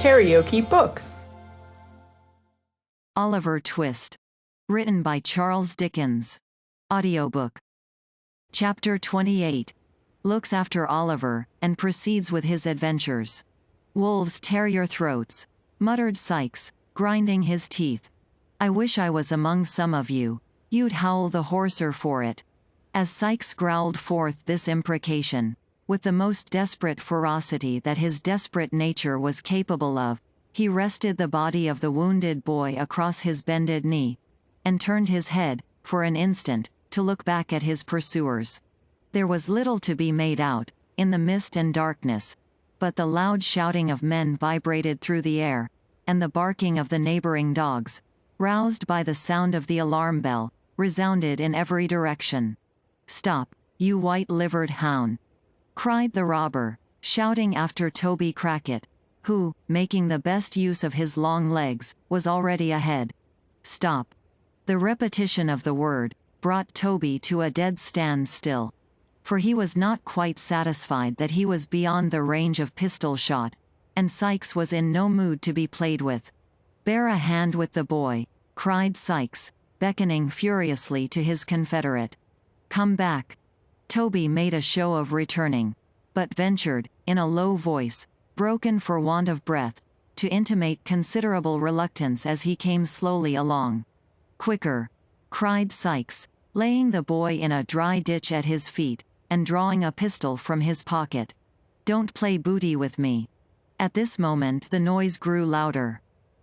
KaraokeBooks. Oliver Twist. Written by Charles Dickens. Audiobook. Chapter 28. Looks after Oliver, and proceeds with his adventures. "Wolves tear your throats," muttered Sikes, grinding his teeth. "I wish I was among some of you. You'd howl the hoarser for it." As Sikes growled forth this imprecation, with the most desperate ferocity that his desperate nature was capable of, he rested the body of the wounded boy across his bended knee, and turned his head, for an instant, to look back at his pursuers. There was little to be made out, in the mist and darkness, but the loud shouting of men vibrated through the air, and the barking of the neighboring dogs, roused by the sound of the alarm bell, resounded in every direction. "Stop, you white-livered hound!" cried the robber, shouting after Toby Crackit, who, making the best use of his long legs, was already ahead. "Stop!" The repetition of the word brought Toby to a dead standstill, for he was not quite satisfied that he was beyond the range of pistol shot, and Sikes was in no mood to be played with. "Bear a hand with the boy," cried Sikes, beckoning furiously to his confederate. "Come back." Toby made a show of returning, but ventured, in a low voice, broken for want of breath, to intimate considerable reluctance as he came slowly along. "Quicker!" cried Sikes, laying the boy in a dry ditch at his feet, and drawing a pistol from his pocket. "Don't play booty with me." At this moment the noise grew louder.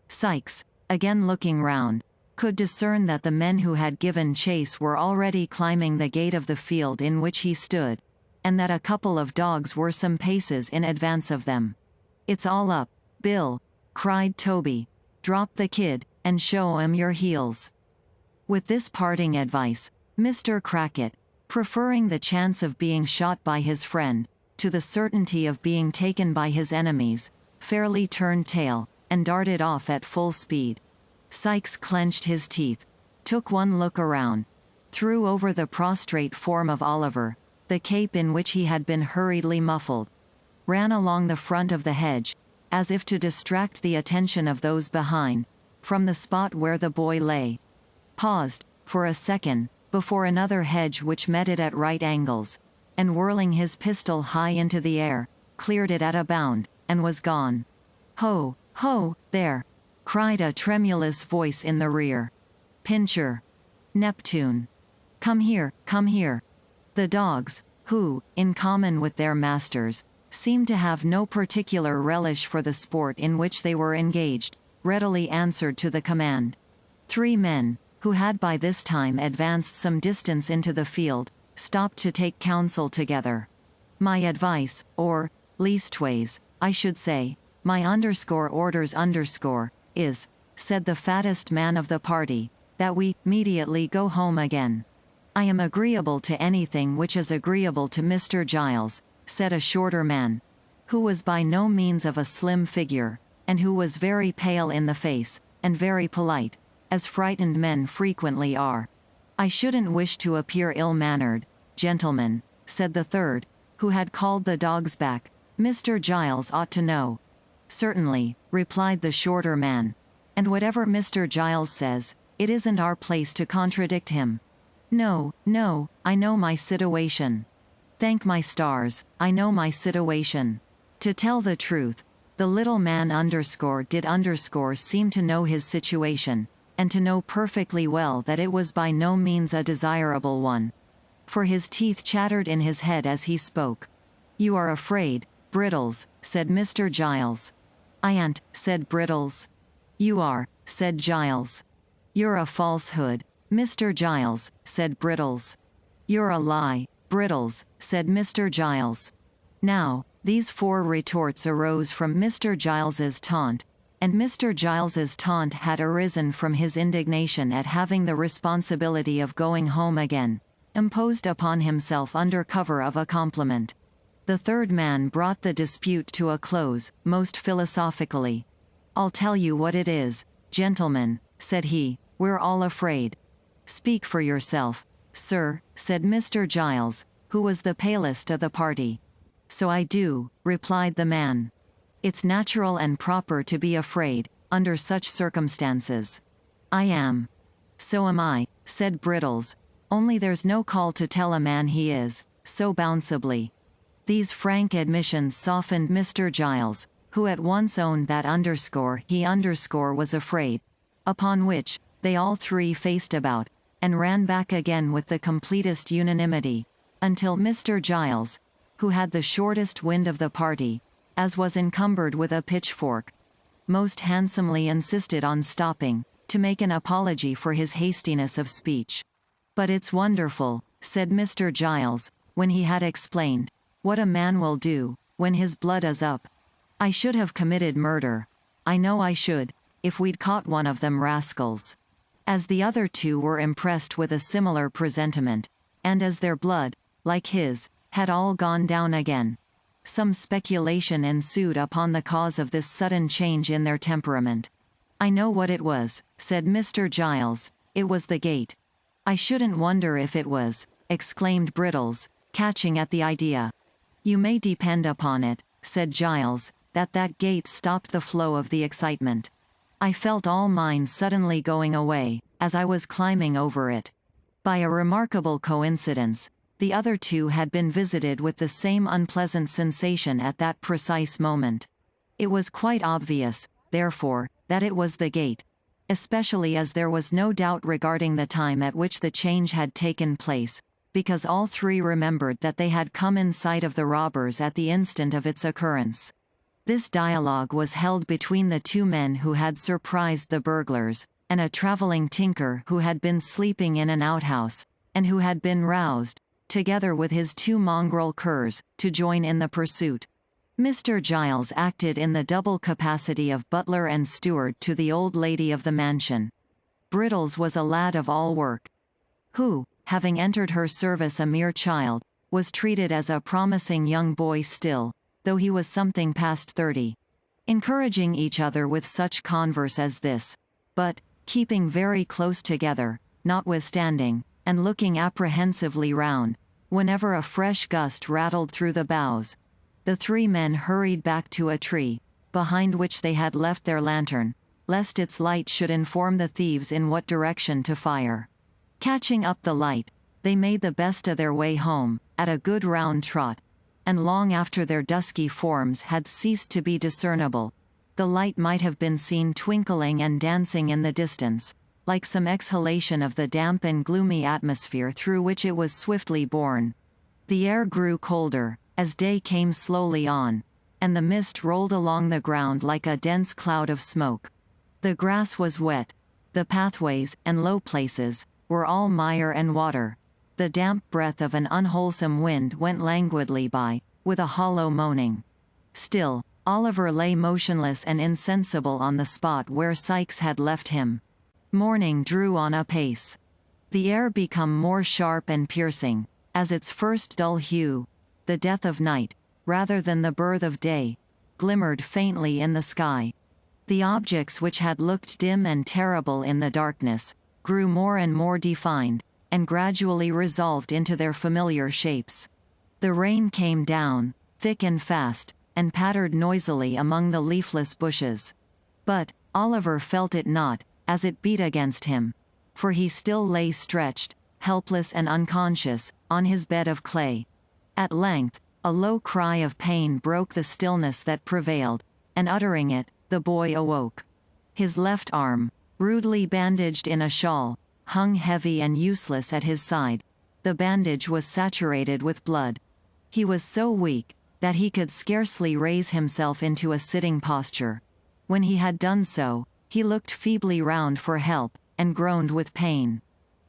Sikes, again looking round, could discern that the men who had given chase were already climbing the gate of the field in which he stood, and that a couple of dogs were some paces in advance of them. "It's all up, Bill," cried Toby. "Drop the kid, and show 'em your heels." With this parting advice, Mr. Crackit, preferring the chance of being shot by his friend, to the certainty of being taken by his enemies, fairly turned tail, and darted off at full speed. Sikes clenched his teeth, took one look around, threw over the prostrate form of Oliver the cape in which he had been hurriedly muffled, ran along the front of the hedge, as if to distract the attention of those behind, from the spot where the boy lay, paused, for a second, before another hedge which met it at right angles, and whirling his pistol high into the air, cleared it at a bound, and was gone. "Ho, ho, there!" cried a tremulous voice in the rear. "Pincher! Neptune! Come here, come here!" The dogs, who, in common with their masters, seemed to have no particular relish for the sport in which they were engaged, readily answered to the command. Three men, who had by this time advanced some distance into the field, stopped to take counsel together. "My advice, or, leastways, I should say, my orders is," said the fattest man of the party, "that we immediately go home again." "I am agreeable to anything which is agreeable to Mr. Giles," said a shorter man, who was by no means of a slim figure, and who was very pale in the face, and very polite, as frightened men frequently are. "I shouldn't wish to appear ill-mannered, gentlemen," said the third, who had called the dogs back. "Mr. Giles ought to know." "Certainly," replied the shorter man. "And whatever Mr. Giles says, it isn't our place to contradict him." "No, no, I know my situation. Thank my stars, I know my situation." To tell the truth, the little man did seem to know his situation, and to know perfectly well that it was by no means a desirable one. For his teeth chattered in his head as he spoke. "You are afraid, Brittles," said Mr. Giles. "I ain't," said Brittles. "You are," said Giles. "You're a falsehood, Mr. Giles," said Brittles. "You're a lie, Brittles," said Mr. Giles. Now, these four retorts arose from Mr. Giles's taunt, and Mr. Giles's taunt had arisen from his indignation at having the responsibility of going home again imposed upon himself under cover of a compliment. The third man brought the dispute to a close, most philosophically. "I'll tell you what it is, gentlemen," said he, "we're all afraid." "Speak for yourself, sir," said Mr. Giles, who was the palest of the party. "So I do," replied the man. It's natural and proper to be afraid, under such circumstances. I am. So am I, said Brittles, only there's no call to tell a man he is, so bounceably. These frank admissions softened Mr. Giles, who at once owned that he was afraid, upon which, they all three faced about, and ran back again with the completest unanimity, until Mr. Giles, who had the shortest wind of the party, as was encumbered with a pitchfork, most handsomely insisted on stopping, to make an apology for his hastiness of speech. But it's wonderful, said Mr. Giles, when he had explained, what a man will do, when his blood is up. I should have committed murder. I know I should, if we'd caught one of them rascals. As the other two were impressed with a similar presentiment, and as their blood, like his, had all gone down again, some speculation ensued upon the cause of this sudden change in their temperament. I know what it was, said Mr. Giles, it was the gate. I shouldn't wonder if it was, exclaimed Brittles, catching at the idea. You may depend upon it, said Giles, that gate stopped the flow of the excitement. I felt all mine suddenly going away, as I was climbing over it. By a remarkable coincidence, the other two had been visited with the same unpleasant sensation at that precise moment. It was quite obvious, therefore, that it was the gate, especially as there was no doubt regarding the time at which the change had taken place, because all three remembered that they had come in sight of the robbers at the instant of its occurrence. This dialogue was held between the two men who had surprised the burglars, and a traveling tinker who had been sleeping in an outhouse, and who had been roused, together with his two mongrel curs, to join in the pursuit. Mr. Giles acted in the double capacity of butler and steward to the old lady of the mansion. Brittles was a lad of all work, who, having entered her service a mere child, was treated as a promising young boy still, though he was something past 30. Encouraging each other with such converse as this, but, keeping very close together, notwithstanding, and looking apprehensively round, whenever a fresh gust rattled through the boughs, the three men hurried back to a tree, behind which they had left their lantern, lest its light should inform the thieves in what direction to fire. Catching up the light, they made the best of their way home, at a good round trot, and long after their dusky forms had ceased to be discernible, the light might have been seen twinkling and dancing in the distance, like some exhalation of the damp and gloomy atmosphere through which it was swiftly borne. The air grew colder, as day came slowly on, and the mist rolled along the ground like a dense cloud of smoke. The grass was wet, the pathways, and low places, were all mire and water. The damp breath of an unwholesome wind went languidly by, with a hollow moaning. Still, Oliver lay motionless and insensible on the spot where Sikes had left him. Morning drew on apace. The air became more sharp and piercing, as its first dull hue, the death of night, rather than the birth of day, glimmered faintly in the sky. The objects which had looked dim and terrible in the darkness, grew more and more defined, and gradually resolved into their familiar shapes. The rain came down, thick and fast, and pattered noisily among the leafless bushes. But, Oliver felt it not, as it beat against him, for he still lay stretched, helpless and unconscious, on his bed of clay. At length, a low cry of pain broke the stillness that prevailed, and uttering it, the boy awoke. His left arm, rudely bandaged in a shawl, hung heavy and useless at his side. The bandage was saturated with blood. He was so weak, that he could scarcely raise himself into a sitting posture. When he had done so, he looked feebly round for help, and groaned with pain.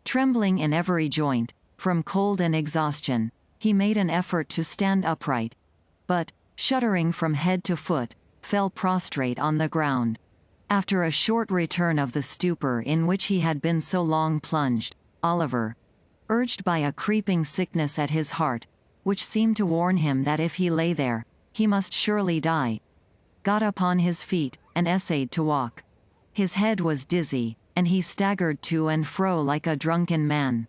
Trembling in every joint, from cold and exhaustion, he made an effort to stand upright, but, shuddering from head to foot, fell prostrate on the ground. After a short return of the stupor in which he had been so long plunged, Oliver, urged by a creeping sickness at his heart, which seemed to warn him that if he lay there, he must surely die, got upon his feet, and essayed to walk. His head was dizzy, and he staggered to and fro like a drunken man.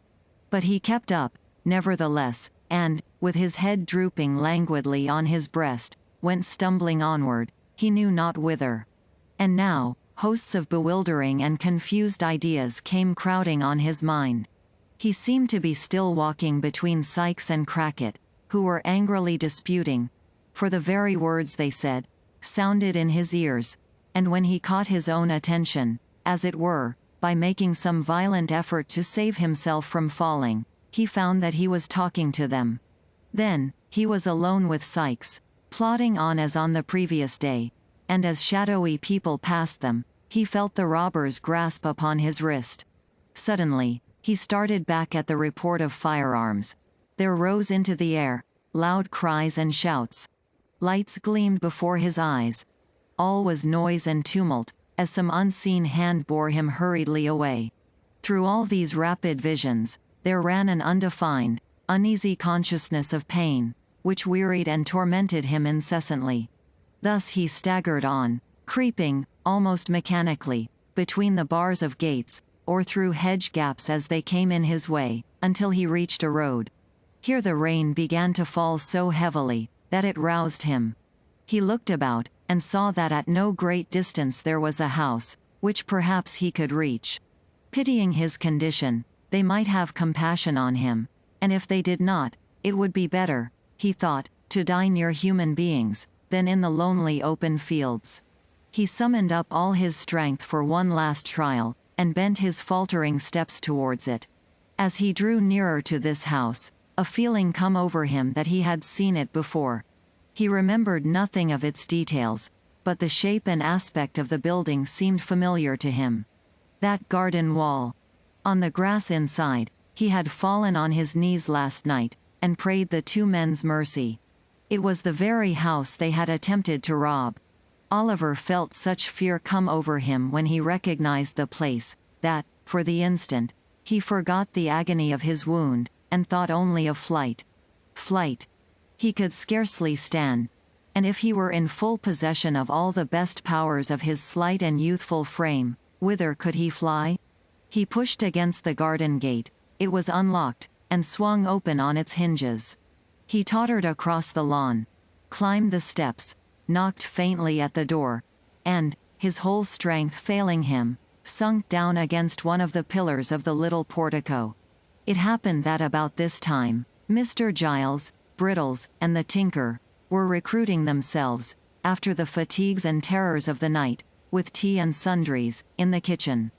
But he kept up, nevertheless, and, with his head drooping languidly on his breast, went stumbling onward, he knew not whither. And now, hosts of bewildering and confused ideas came crowding on his mind. He seemed to be still walking between Sikes and Crackit, who were angrily disputing, for the very words they said sounded in his ears, and when he caught his own attention, as it were, by making some violent effort to save himself from falling, he found that he was talking to them. Then, he was alone with Sikes, plodding on as on the previous day, and as shadowy people passed them, he felt the robbers grasp upon his wrist. Suddenly, he started back at the report of firearms. There rose into the air loud cries and shouts. Lights gleamed before his eyes. All was noise and tumult, as some unseen hand bore him hurriedly away. Through all these rapid visions, there ran an undefined, uneasy consciousness of pain, which wearied and tormented him incessantly. Thus he staggered on, creeping, almost mechanically, between the bars of gates, or through hedge gaps as they came in his way, until he reached a road. Here the rain began to fall so heavily, that it roused him. He looked about, and saw that at no great distance there was a house, which perhaps he could reach. Pitying his condition, they might have compassion on him, and if they did not, it would be better, he thought, to die near human beings, than in the lonely open fields. He summoned up all his strength for one last trial, and bent his faltering steps towards it. As he drew nearer to this house, a feeling come over him that he had seen it before. He remembered nothing of its details, but the shape and aspect of the building seemed familiar to him. That garden wall. On the grass inside, he had fallen on his knees last night, and prayed the two men's mercy. It was the very house they had attempted to rob. Oliver felt such fear come over him when he recognized the place, that, for the instant, he forgot the agony of his wound, and thought only of flight. Flight. He could scarcely stand, and if he were in full possession of all the best powers of his slight and youthful frame, whither could he fly? He pushed against the garden gate. It was unlocked, and swung open on its hinges. He tottered across the lawn, climbed the steps, knocked faintly at the door, and, his whole strength failing him, sunk down against one of the pillars of the little portico. It happened that about this time, Mr. Giles, Brittles, and the tinker were recruiting themselves, after the fatigues and terrors of the night, with tea and sundries, in the kitchen.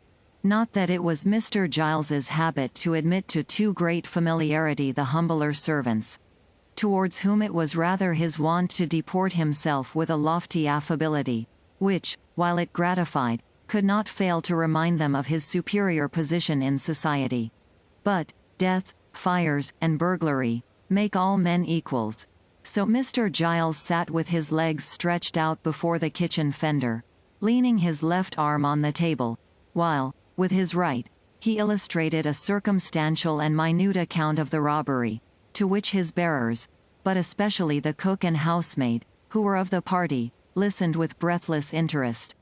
Not that it was Mr. Giles's habit to admit to too great familiarity the humbler servants, towards whom it was rather his wont to deport himself with a lofty affability, which, while it gratified, could not fail to remind them of his superior position in society. But, death, fires, and burglary, make all men equals. So Mr. Giles sat with his legs stretched out before the kitchen fender, leaning his left arm on the table, while, with his right, he illustrated a circumstantial and minute account of the robbery, to which his bearers, but especially the cook and housemaid, who were of the party, listened with breathless interest.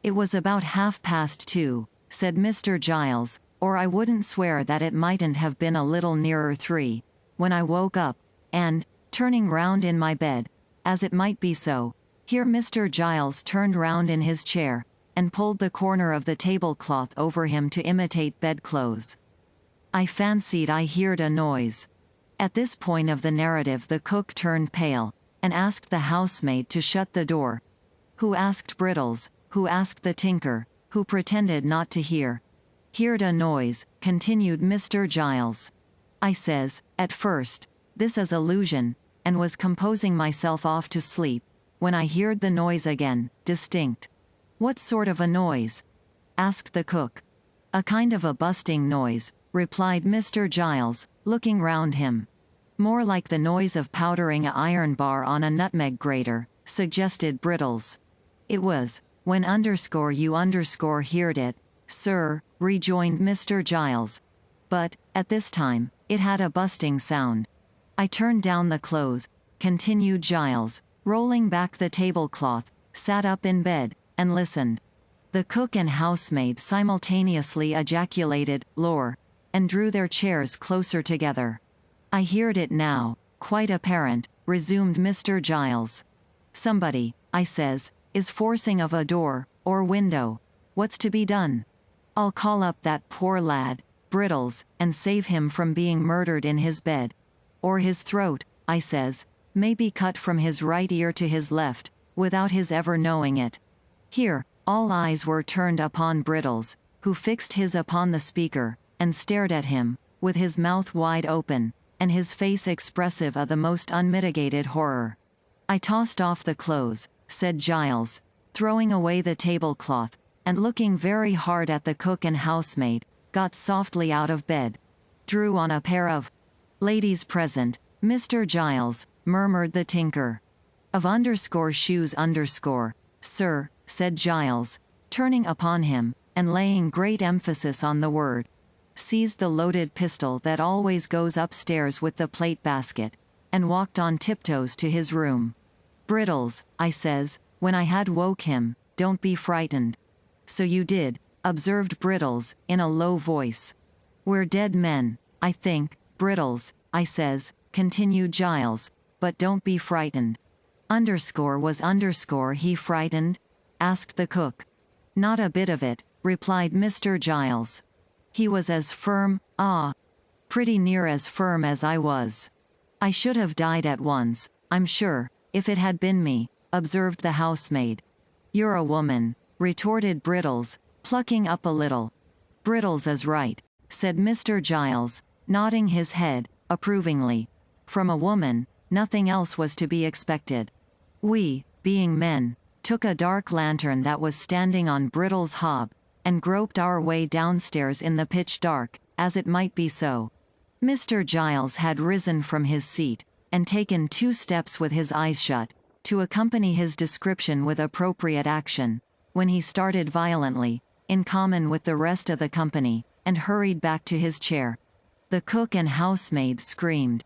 "It was about 2:30, said Mr. Giles, "or I wouldn't swear that it mightn't have been a little nearer 3, when I woke up, and, turning round in my bed, as it might be so," here Mr. Giles turned round in his chair, and pulled the corner of the tablecloth over him to imitate bedclothes. "I fancied I heard a noise." At this point of the narrative the cook turned pale, and asked the housemaid to shut the door. Who asked Brittles, who asked the tinker, who pretended not to hear. "Heard a noise," continued Mr. Giles. "I says, at first, this is illusion, and was composing myself off to sleep, when I heard the noise again, distinct." "What sort of a noise?" asked the cook. "A kind of a busting noise," replied Mr. Giles, looking round him. "More like the noise of powdering a iron bar on a nutmeg grater," suggested Brittles. "It was, when you heard it, sir," rejoined Mr. Giles. "But, at this time, it had a busting sound. I turned down the clothes," continued Giles, rolling back the tablecloth, sat up in bed, and listened. The cook and housemaid simultaneously ejaculated, "Lor!" and drew their chairs closer together. "I heard it now, quite apparent," resumed Mr. Giles. "Somebody, I says, is forcing of a door, or window. What's to be done? I'll call up that poor lad, Brittles, and save him from being murdered in his bed. Or his throat, I says, may be cut from his right ear to his left, without his ever knowing it. Here, all eyes were turned upon Brittles, who fixed his upon the speaker, and stared at him, with his mouth wide open, and his face expressive of the most unmitigated horror. I tossed off the clothes, said Giles, throwing away the tablecloth, and looking very hard at the cook and housemaid, got softly out of bed. Drew on a pair of ladies present, Mr. Giles, murmured the tinker. Of shoes sir, said Giles, turning upon him, and laying great emphasis on the word. Seized the loaded pistol that always goes upstairs with the plate basket, and walked on tiptoes to his room. Brittles, I says, when I had woke him, don't be frightened. So you did, observed Brittles, in a low voice. We're dead men, I think, Brittles, I says, continued Giles, but don't be frightened. Was he frightened? Asked the cook. Not a bit of it, replied Mr. Giles. He was as firm, pretty near as firm as I was. I should have died at once, I'm sure, if it had been me, observed the housemaid. You're a woman, retorted Brittles, plucking up a little. Brittles is right, said Mr. Giles, nodding his head, approvingly. From a woman, nothing else was to be expected. We, being men, took a dark lantern that was standing on Brittles' hob, and groped our way downstairs in the pitch dark, as it might be so. Mr. Giles had risen from his seat, and taken 2 steps with his eyes shut, to accompany his description with appropriate action, when he started violently, in common with the rest of the company, and hurried back to his chair. The cook and housemaid screamed.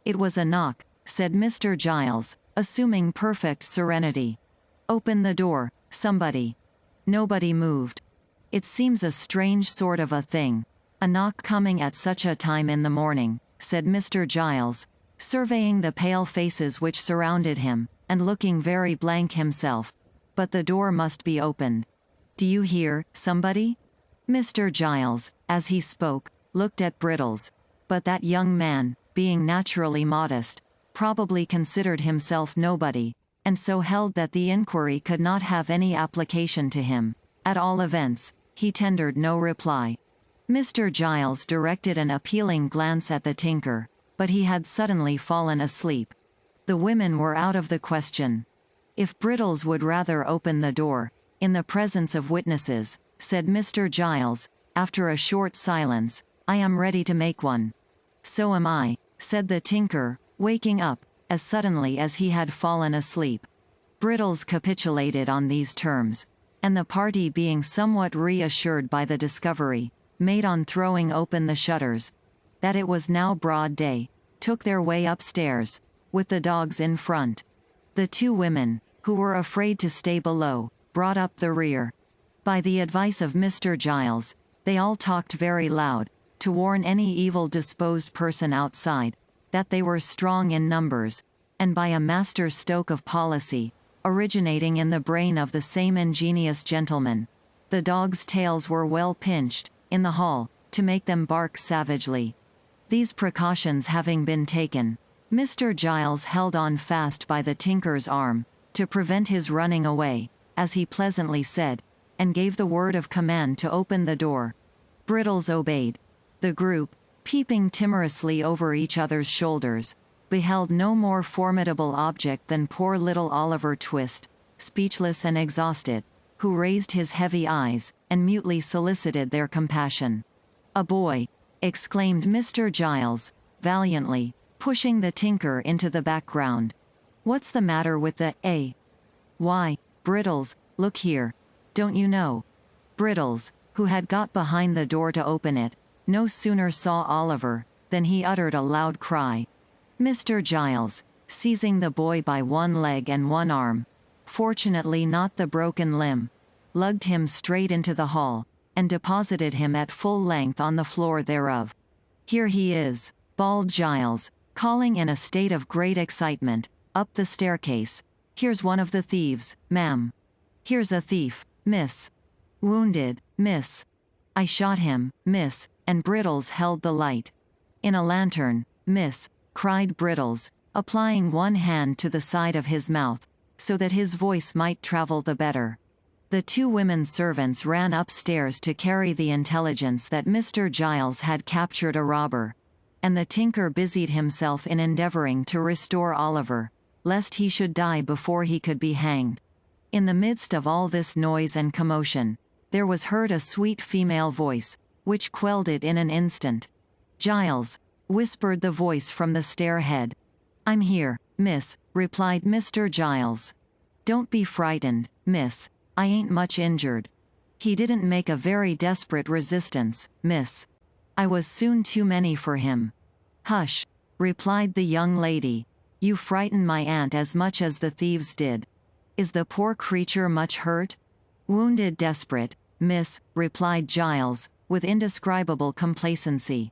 It was a knock, said Mr. Giles, assuming perfect serenity. Open the door, somebody. Nobody moved. It seems a strange sort of a thing, a knock coming at such a time in the morning, said Mr. Giles, surveying the pale faces which surrounded him, and looking very blank himself. But the door must be opened. Do you hear, somebody? Mr. Giles, as he spoke, looked at Brittles, but that young man, being naturally modest, probably considered himself nobody, and so held that the inquiry could not have any application to him. At all events, he tendered no reply. Mr. Giles directed an appealing glance at the tinker, but he had suddenly fallen asleep. The women were out of the question. If Brittles would rather open the door, in the presence of witnesses, said Mr. Giles, after a short silence, I am ready to make one. So am I, said the tinker, waking up, as suddenly as he had fallen asleep. Brittles capitulated on these terms, and the party being somewhat reassured by the discovery, made on throwing open the shutters, that it was now broad day, took their way upstairs, with the dogs in front. The 2 women, who were afraid to stay below, brought up the rear. By the advice of Mr. Giles, they all talked very loud, to warn any evil-disposed person outside, that they were strong in numbers, and by a master stroke of policy, originating in the brain of the same ingenious gentleman, the dogs' tails were well pinched, in the hall, to make them bark savagely. These precautions having been taken, Mr. Giles held on fast by the tinker's arm, to prevent his running away, as he pleasantly said, and gave the word of command to open the door. Brittles obeyed. The group, peeping timorously over each other's shoulders, beheld no more formidable object than poor little Oliver Twist, speechless and exhausted, who raised his heavy eyes, and mutely solicited their compassion. A boy, exclaimed Mr. Giles, valiantly, pushing the tinker into the background. What's the matter with the A? Why, Brittles, look here. Don't you know? Brittles, who had got behind the door to open it, no sooner saw Oliver, than he uttered a loud cry. Mr. Giles, seizing the boy by one leg and one arm, fortunately not the broken limb, lugged him straight into the hall, and deposited him at full length on the floor thereof. Here he is, bawled Giles, calling in a state of great excitement, up the staircase. Here's one of the thieves, ma'am. Here's a thief, miss. Wounded, miss. I shot him, miss, and Brittles held the light. In a lantern, miss, cried Brittles, applying one hand to the side of his mouth, so that his voice might travel the better. The two women servants ran upstairs to carry the intelligence that Mr. Giles had captured a robber, and the tinker busied himself in endeavoring to restore Oliver, lest he should die before he could be hanged. In the midst of all this noise and commotion, there was heard a sweet female voice, which quelled it in an instant. "Giles," whispered the voice from the stair-head. "I'm here, miss," replied Mr. Giles. "Don't be frightened, miss. I ain't much injured. He didn't make a very desperate resistance, miss. I was soon too many for him." "Hush," replied the young lady. "You frighten my aunt as much as the thieves did. Is the poor creature much hurt?" "Wounded desperate, miss," replied Giles, with indescribable complacency.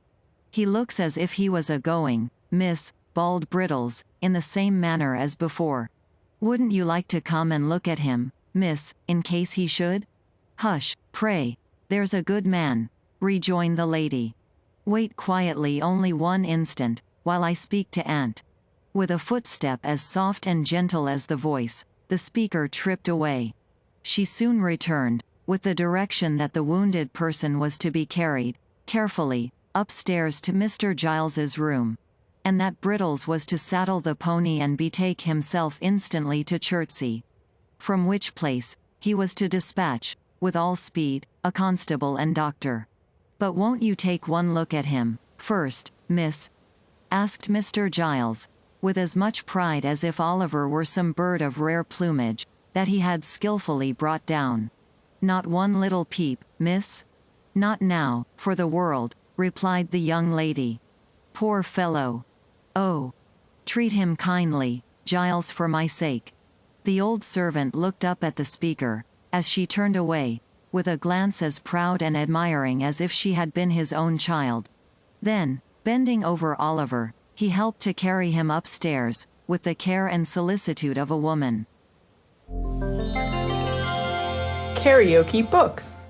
"He looks as if he was a-going, miss," bawled Brittles, in the same manner as before. "Wouldn't you like to come and look at him, miss, in case he should?" "Hush, pray, there's a good man," rejoined the lady. "Wait quietly only one instant, while I speak to aunt." With a footstep as soft and gentle as the voice, the speaker tripped away. She soon returned, with the direction that the wounded person was to be carried, carefully, upstairs to Mr. Giles's room, and that Brittles was to saddle the pony and betake himself instantly to Chertsey, from which place he was to dispatch, with all speed, a constable and doctor. "But won't you take one look at him, first, miss?" asked Mr. Giles, with as much pride as if Oliver were some bird of rare plumage, that he had skillfully brought down. "Not one little peep, miss?" "Not now, for the world," replied the young lady. "Poor fellow! Oh! Treat him kindly, Giles, for my sake." The old servant looked up at the speaker, as she turned away, with a glance as proud and admiring as if she had been his own child. Then, bending over Oliver, he helped to carry him upstairs, with the care and solicitude of a woman. KaraokeBooks.